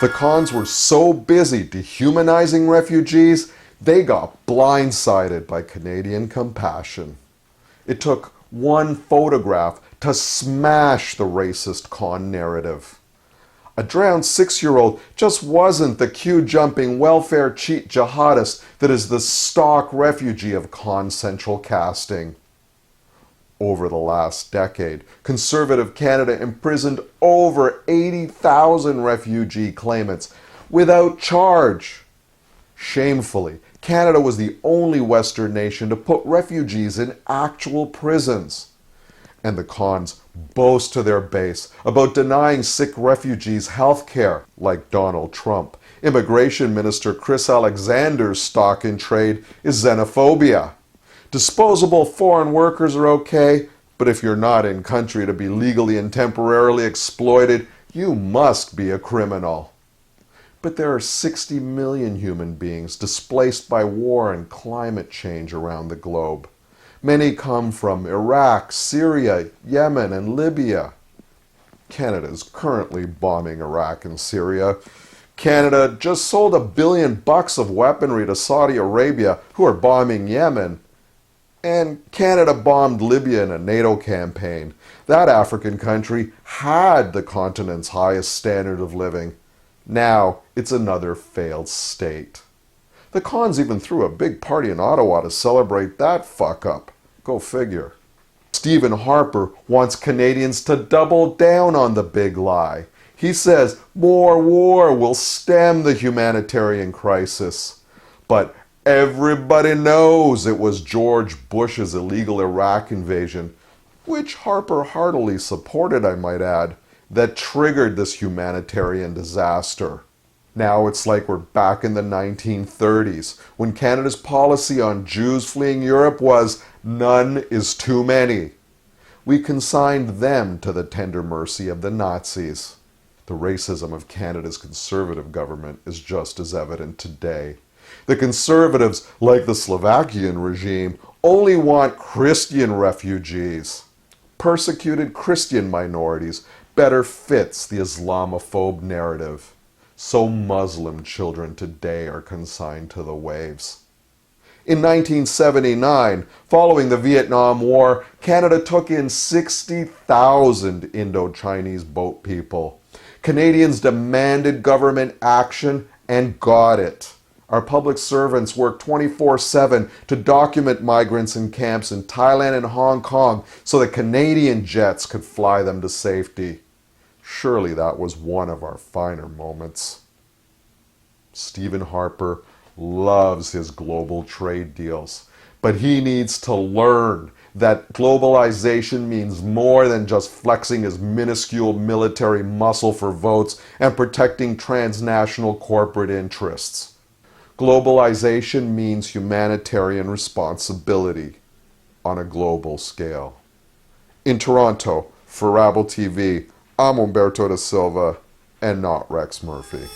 The cons were so busy dehumanizing refugees, they got blindsided by Canadian compassion. It took one photograph to smash the racist con narrative. A drowned 6-year-old just wasn't the queue-jumping welfare cheat jihadist that is the stock refugee of con central casting. Over the last decade, Conservative Canada imprisoned over 80,000 refugee claimants without charge. Shamefully, Canada was the only Western nation to put refugees in actual prisons. And the cons boast to their base about denying sick refugees health care, like Donald Trump. Immigration Minister Chris Alexander's stock in trade is xenophobia. Disposable foreign workers are okay, but if you're not in country to be legally and temporarily exploited, you must be a criminal. But there are 60 million human beings displaced by war and climate change around the globe. Many come from Iraq, Syria, Yemen, and Libya. Canada is currently bombing Iraq and Syria. Canada just sold $1 billion of weaponry to Saudi Arabia, who are bombing Yemen. And Canada bombed Libya in a NATO campaign. That African country had the continent's highest standard of living. Now it's another failed state. The cons even threw a big party in Ottawa to celebrate that fuck-up. Go figure. Stephen Harper wants Canadians to double down on the big lie. He says more war will stem the humanitarian crisis. But everybody knows it was George Bush's illegal Iraq invasion, which Harper heartily supported, I might add, that triggered this humanitarian disaster. Now it's like we're back in the 1930s, when Canada's policy on Jews fleeing Europe was none is too many. We consigned them to the tender mercy of the Nazis. The racism of Canada's Conservative government is just as evident today. The Conservatives, like the Slovakian regime, only want Christian refugees. Persecuted Christian minorities better fits the Islamophobe narrative. So Muslim children today are consigned to the waves. In 1979, following the Vietnam War, Canada took in 60,000 Indo-Chinese boat people. Canadians demanded government action and got it. Our public servants worked 24/7 to document migrants in camps in Thailand and Hong Kong so that Canadian jets could fly them to safety. Surely that was one of our finer moments. Stephen Harper loves his global trade deals, but he needs to learn that globalization means more than just flexing his minuscule military muscle for votes and protecting transnational corporate interests. Globalization means humanitarian responsibility on a global scale. In Toronto, for Rabble TV, I'm Humberto da Silva, and not Rex Murphy.